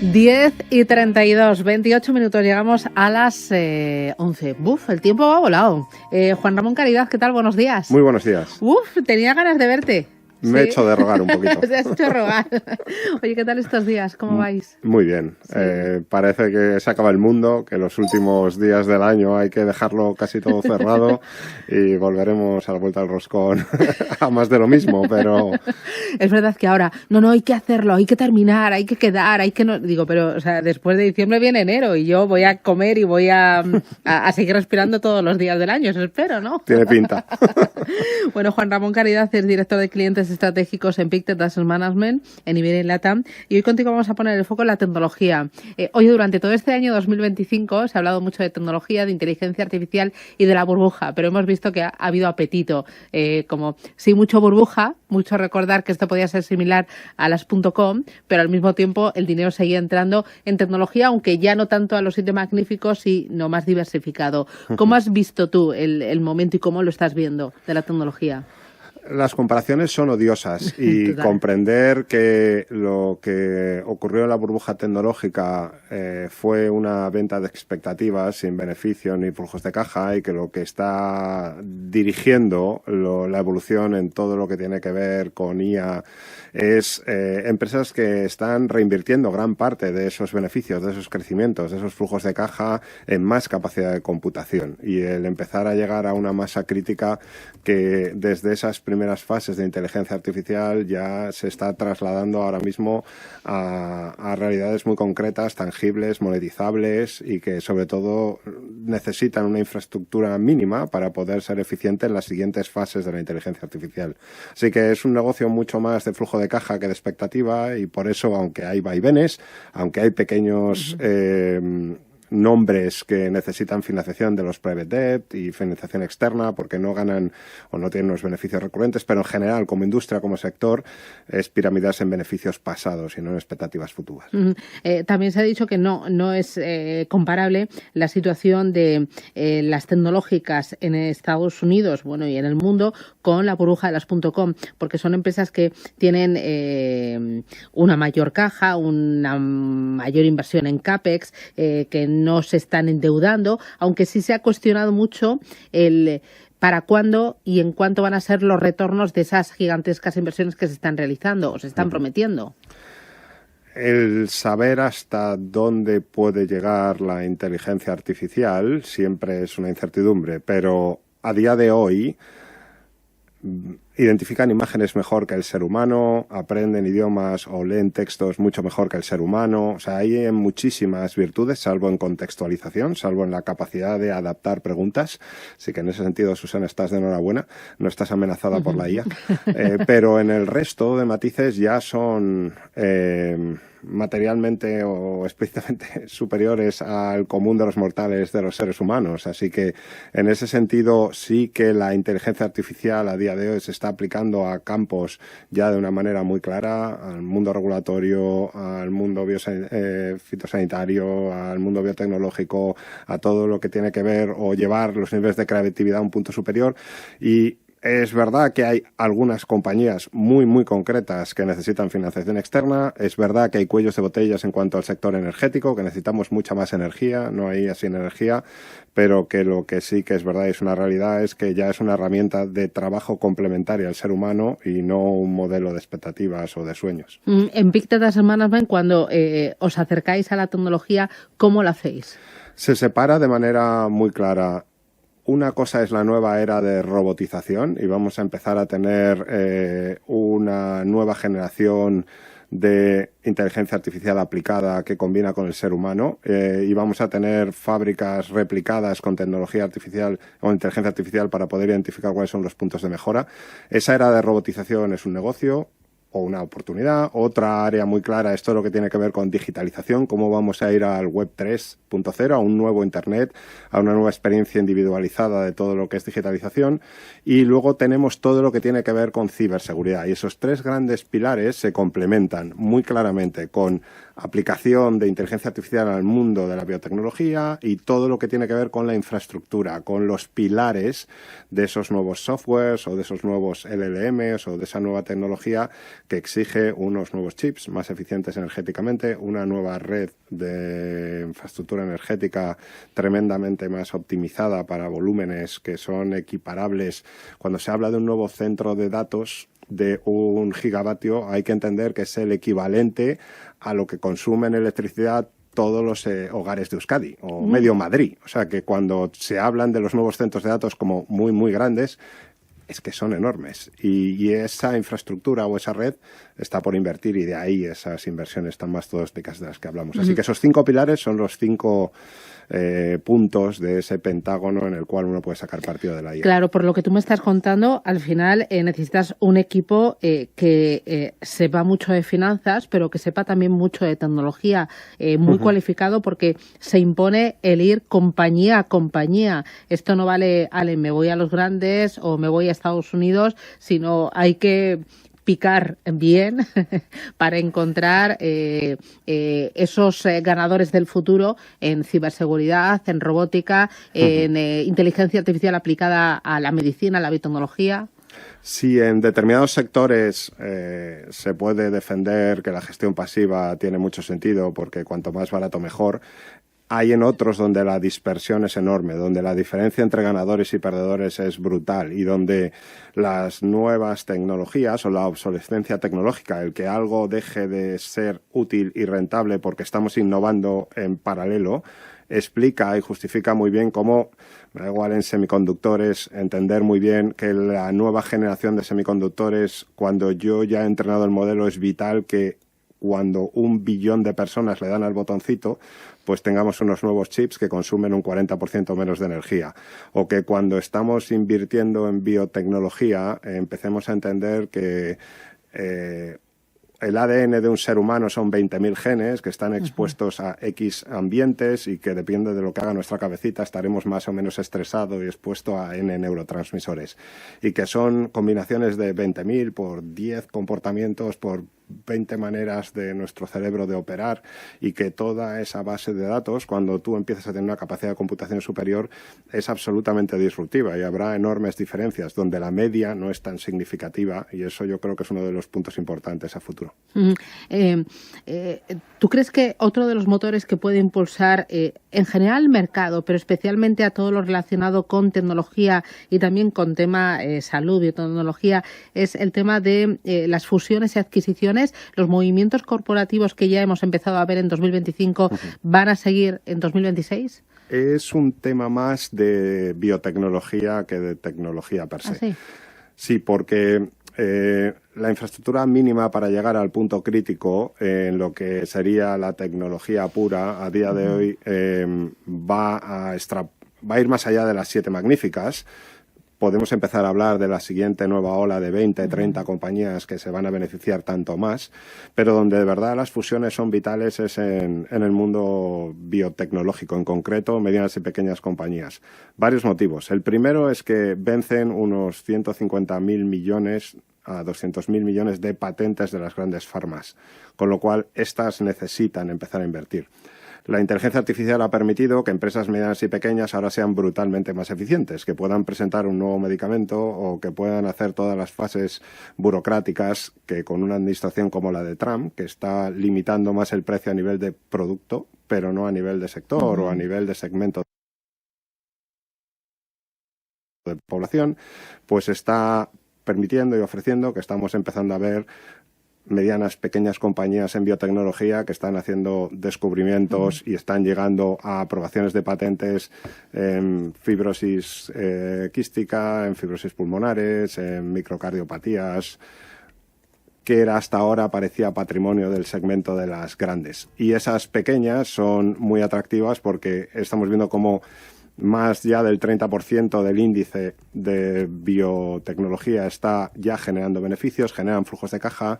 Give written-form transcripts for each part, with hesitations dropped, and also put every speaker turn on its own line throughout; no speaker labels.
10:32, 28 minutos, llegamos a las 11. Buf, el tiempo va volado. Juan Ramón Caridad, ¿qué tal? Buenos días.
Muy buenos días.
Uf, tenía ganas de verte.
Me he hecho de rogar un poquito.
Te has hecho rogar. Oye, ¿qué tal estos días? ¿Cómo vais?
Muy bien. Sí. Parece que se acaba el mundo, que los últimos días del año hay que dejarlo casi todo cerrado y volveremos a la vuelta al roscón a más de lo mismo, pero...
Es verdad que ahora, no, hay que hacerlo, hay que terminar, hay que quedar, hay que... no digo, pero o sea, después de diciembre viene enero y yo voy a comer y voy a seguir respirando todos los días del año, eso espero, ¿no?
Tiene pinta.
Bueno, Juan Ramón Caridad es director de clientes estratégicos en Pictet Asset Management en Iberia y LATAM, y hoy contigo vamos a poner el foco en la tecnología. Hoy, durante todo este año 2025 se ha hablado mucho de tecnología, de inteligencia artificial y de la burbuja, pero hemos visto que ha habido apetito, como sí, mucho burbuja, mucho recordar que esto podía ser similar a las .com, pero al mismo tiempo el dinero seguía entrando en tecnología, aunque ya no tanto a los sitios magníficos, sino más diversificado. ¿Cómo has visto tú el momento y cómo lo estás viendo de la tecnología?
Las comparaciones son odiosas y comprender que lo que ocurrió en la burbuja tecnológica fue una venta de expectativas sin beneficio ni flujos de caja, y que lo que está dirigiendo la evolución en todo lo que tiene que ver con IA es empresas que están reinvirtiendo gran parte de esos beneficios, de esos crecimientos, de esos flujos de caja en más capacidad de computación, y el empezar a llegar a una masa crítica que desde esas primeras fases de inteligencia artificial ya se está trasladando ahora mismo a realidades muy concretas, tangibles, monetizables, y que sobre todo necesitan una infraestructura mínima para poder ser eficiente en las siguientes fases de la inteligencia artificial. Así que es un negocio mucho más de flujo de caja que de expectativa, y por eso, aunque hay vaivenes, aunque hay pequeños nombres que necesitan financiación de los private debt y financiación externa porque no ganan o no tienen unos beneficios recurrentes, pero en general, como industria, como sector, es piramidarse en beneficios pasados y no en expectativas futuras.
También se ha dicho que no es comparable la situación de las tecnológicas en Estados Unidos, bueno, y en el mundo, con la burbuja de las .com, porque son empresas que tienen una mayor caja, una mayor inversión en CAPEX, que no se están endeudando, aunque sí se ha cuestionado mucho el para cuándo y en cuánto van a ser los retornos de esas gigantescas inversiones que se están realizando o se están prometiendo.
El saber hasta dónde puede llegar la inteligencia artificial siempre es una incertidumbre, pero a día de hoy identifican imágenes mejor que el ser humano, aprenden idiomas o leen textos mucho mejor que el ser humano. O sea, hay muchísimas virtudes, salvo en contextualización, salvo en la capacidad de adaptar preguntas. Así que en ese sentido, Susana, estás de enhorabuena, no estás amenazada por la IA. Pero en el resto de matices ya son materialmente o explícitamente superiores al común de los mortales de los seres humanos. Así que en ese sentido sí que la inteligencia artificial a día de hoy se está aplicando a campos ya de una manera muy clara, al mundo regulatorio, al mundo fitosanitario, al mundo biotecnológico, a todo lo que tiene que ver o llevar los niveles de creatividad a un punto superior. Y es verdad que hay algunas compañías muy concretas que necesitan financiación externa. Es verdad que hay cuellos de botellas en cuanto al sector energético, que necesitamos mucha más energía, no hay así energía, pero que lo que sí que es verdad y es una realidad es que ya es una herramienta de trabajo complementaria al ser humano y no un modelo de expectativas o de sueños.
En Pictet Asset Management, cuando os acercáis a la tecnología, ¿cómo lo hacéis?
Se separa de manera muy clara. Una cosa es la nueva era de robotización y vamos a empezar a tener una nueva generación de inteligencia artificial aplicada que combina con el ser humano, y vamos a tener fábricas replicadas con tecnología artificial o inteligencia artificial para poder identificar cuáles son los puntos de mejora. Esa era de robotización es un negocio o una oportunidad. Otra área muy clara es todo lo que tiene que ver con digitalización, cómo vamos a ir al Web 3.0, a un nuevo Internet, a una nueva experiencia individualizada de todo lo que es digitalización. Y luego tenemos todo lo que tiene que ver con ciberseguridad. Y esos tres grandes pilares se complementan muy claramente con aplicación de inteligencia artificial al mundo de la biotecnología y todo lo que tiene que ver con la infraestructura, con los pilares de esos nuevos softwares o de esos nuevos LLMs o de esa nueva tecnología que exige unos nuevos chips más eficientes energéticamente, una nueva red de infraestructura energética tremendamente más optimizada para volúmenes que son equiparables. Cuando se habla de un nuevo centro de datos de 1 gigavatio, hay que entender que es el equivalente a lo que consumen electricidad todos los hogares de Euskadi o medio Madrid. O sea que cuando se hablan de los nuevos centros de datos como muy, muy grandes, es que son enormes. Y esa infraestructura o esa red está por invertir y de ahí esas inversiones tan mastodónticas de las que hablamos. Así que esos 5 pilares son los 5 puntos de ese pentágono en el cual uno puede sacar partido de la IA.
Claro, por lo que tú me estás contando, al final necesitas un equipo que sepa mucho de finanzas, pero que sepa también mucho de tecnología, muy cualificado, porque se impone el ir compañía a compañía. Esto no vale, Ale, me voy a los grandes o me voy a Estados Unidos, sino hay que picar bien para encontrar esos ganadores del futuro en ciberseguridad, en robótica, en inteligencia artificial aplicada a la medicina, a la biotecnología.
Si en determinados sectores se puede defender que la gestión pasiva tiene mucho sentido porque cuanto más barato mejor, hay en otros donde la dispersión es enorme, donde la diferencia entre ganadores y perdedores es brutal y donde las nuevas tecnologías o la obsolescencia tecnológica, el que algo deje de ser útil y rentable porque estamos innovando en paralelo, explica y justifica muy bien cómo, me da igual en semiconductores, entender muy bien que la nueva generación de semiconductores, cuando yo ya he entrenado el modelo, es vital que cuando 1 billón de personas le dan al botoncito, pues tengamos unos nuevos chips que consumen un 40% menos de energía. O que cuando estamos invirtiendo en biotecnología, empecemos a entender que el ADN de un ser humano son 20.000 genes que están expuestos a X ambientes y que depende de lo que haga nuestra cabecita estaremos más o menos estresados y expuestos a N neurotransmisores. Y que son combinaciones de 20.000 por 10 comportamientos, por 20 maneras de nuestro cerebro de operar y que toda esa base de datos, cuando tú empiezas a tener una capacidad de computación superior, es absolutamente disruptiva y habrá enormes diferencias donde la media no es tan significativa y eso yo creo que es uno de los puntos importantes a futuro.
¿Tú crees que otro de los motores que puede impulsar en general el mercado, pero especialmente a todo lo relacionado con tecnología y también con tema salud, biotecnología, es el tema de las fusiones y adquisiciones? ¿Los movimientos corporativos que ya hemos empezado a ver en 2025 van a seguir en 2026?
Es un tema más de biotecnología que de tecnología per se.
¿Ah, sí?
Sí, porque la infraestructura mínima para llegar al punto crítico en lo que sería la tecnología pura a día de hoy va a ir más allá de las 7 magníficas. Podemos empezar a hablar de la siguiente nueva ola de 20, 30 compañías que se van a beneficiar tanto más, pero donde de verdad las fusiones son vitales es en el mundo biotecnológico, en concreto medianas y pequeñas compañías. Varios motivos. El primero es que vencen unos 150.000 millones a 200.000 millones de patentes de las grandes farmas, con lo cual estas necesitan empezar a invertir. La inteligencia artificial ha permitido que empresas medianas y pequeñas ahora sean brutalmente más eficientes, que puedan presentar un nuevo medicamento o que puedan hacer todas las fases burocráticas que con una administración como la de Trump, que está limitando más el precio a nivel de producto, pero no a nivel de sector o a nivel de segmento de población, pues está permitiendo y ofreciendo que estamos empezando a ver medianas, pequeñas compañías en biotecnología que están haciendo descubrimientos y están llegando a aprobaciones de patentes en fibrosis quística, en fibrosis pulmonares, en microcardiopatías, que era hasta ahora parecía patrimonio del segmento de las grandes. Y esas pequeñas son muy atractivas porque estamos viendo cómo más ya del 30% del índice de biotecnología está ya generando beneficios, generan flujos de caja,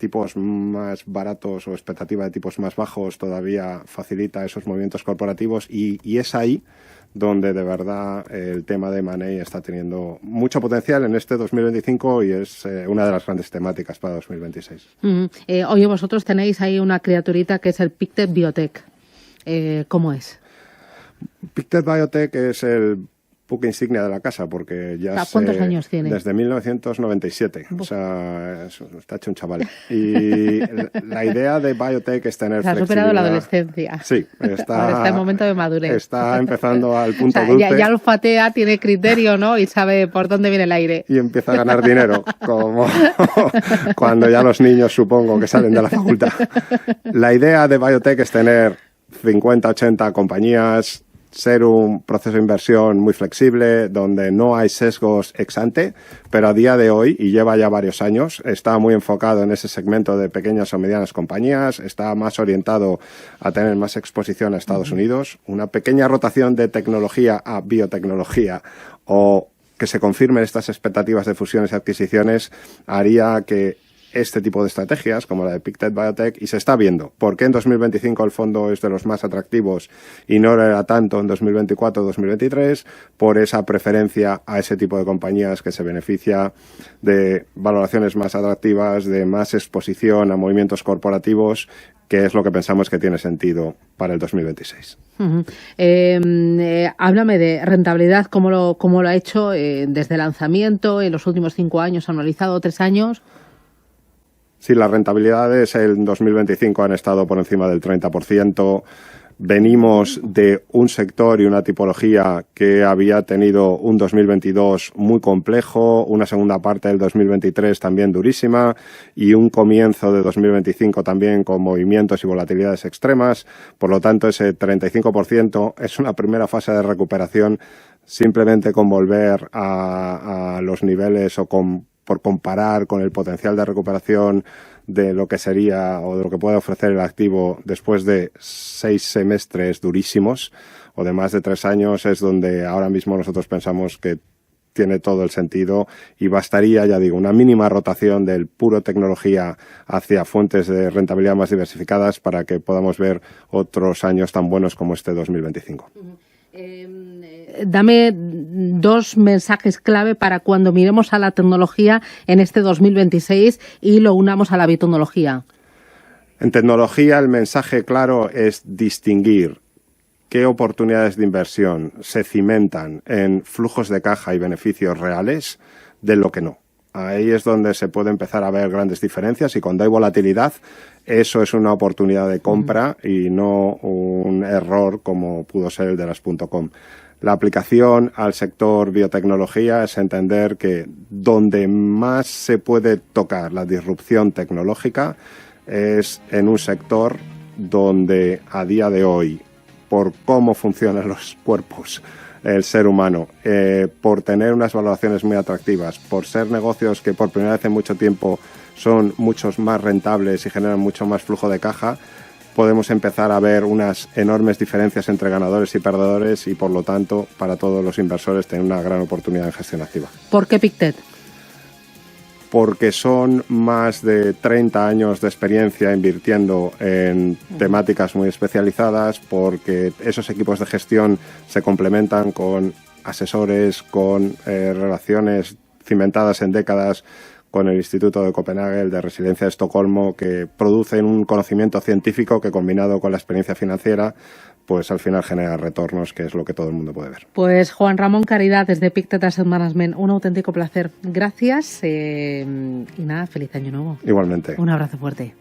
tipos más baratos o expectativa de tipos más bajos todavía facilita esos movimientos corporativos y es ahí donde de verdad el tema de Money está teniendo mucho potencial en este 2025 y es una de las grandes temáticas para 2026.
Oye, vosotros tenéis ahí una criaturita que es el Pictet Biotech. ¿Cómo es?
Pictet Biotech es el buque insignia de la casa porque ya
¿Cuántos años tiene?
Desde 1997, o sea, está hecho un chaval. Y la idea de Biotech es tener flexibilidad.
Ha superado la adolescencia.
Sí,
ahora está en momento de madurez.
Está empezando al punto
o sea,
dulce.
Ya olfatea, tiene criterio, ¿no? Y sabe por dónde viene el aire.
Y empieza a ganar dinero, como cuando ya los niños supongo que salen de la facultad. La idea de Biotech es tener 50, 80 compañías, ser un proceso de inversión muy flexible, donde no hay sesgos ex ante, pero a día de hoy, y lleva ya varios años, está muy enfocado en ese segmento de pequeñas o medianas compañías, está más orientado a tener más exposición a Estados Unidos, una pequeña rotación de tecnología a biotecnología o que se confirmen estas expectativas de fusiones y adquisiciones haría que este tipo de estrategias, como la de Pictet Biotech, y se está viendo. ¿Por qué en 2025 el fondo es de los más atractivos y no era tanto en 2024 o 2023? Por esa preferencia a ese tipo de compañías que se beneficia de valoraciones más atractivas, de más exposición a movimientos corporativos, que es lo que pensamos que tiene sentido para el 2026.
Háblame de rentabilidad, cómo lo ha hecho desde el lanzamiento, en los últimos 5 años, analizado 3 años.
Sí, las rentabilidades en 2025 han estado por encima del 30%. Venimos de un sector y una tipología que había tenido un 2022 muy complejo, una segunda parte del 2023 también durísima y un comienzo de 2025 también con movimientos y volatilidades extremas. Por lo tanto, ese 35% es una primera fase de recuperación simplemente con volver a los niveles o por comparar con el potencial de recuperación de lo que sería o de lo que puede ofrecer el activo después de 6 semestres durísimos o de más de 3 años, es donde ahora mismo nosotros pensamos que tiene todo el sentido y bastaría, ya digo, una mínima rotación del puro tecnología hacia fuentes de rentabilidad más diversificadas para que podamos ver otros años tan buenos como este 2025.
Dame 2 mensajes clave para cuando miremos a la tecnología en este 2026 y lo unamos a la biotecnología.
En tecnología el mensaje claro es distinguir qué oportunidades de inversión se cimentan en flujos de caja y beneficios reales de lo que no. Ahí es donde se puede empezar a ver grandes diferencias y cuando hay volatilidad, eso es una oportunidad de compra y no un error como pudo ser el de las .com. La aplicación al sector biotecnología es entender que donde más se puede tocar la disrupción tecnológica es en un sector donde a día de hoy, por cómo funcionan los cuerpos, el ser humano, por tener unas valoraciones muy atractivas, por ser negocios que por primera vez en mucho tiempo son muchos más rentables y generan mucho más flujo de caja, podemos empezar a ver unas enormes diferencias entre ganadores y perdedores y, por lo tanto, para todos los inversores tener una gran oportunidad en gestión activa.
¿Por qué Pictet?
Porque son más de 30 años de experiencia invirtiendo en temáticas muy especializadas, porque esos equipos de gestión se complementan con asesores, con relaciones cimentadas en décadas con el Instituto de Copenhague, el de Resiliencia de Estocolmo, que producen un conocimiento científico que combinado con la experiencia financiera, pues al final genera retornos, que es lo que todo el mundo puede ver.
Pues Juan Ramón Caridad, desde Pictet Asset Management, un auténtico placer. Gracias y nada, feliz año nuevo.
Igualmente.
Un abrazo fuerte.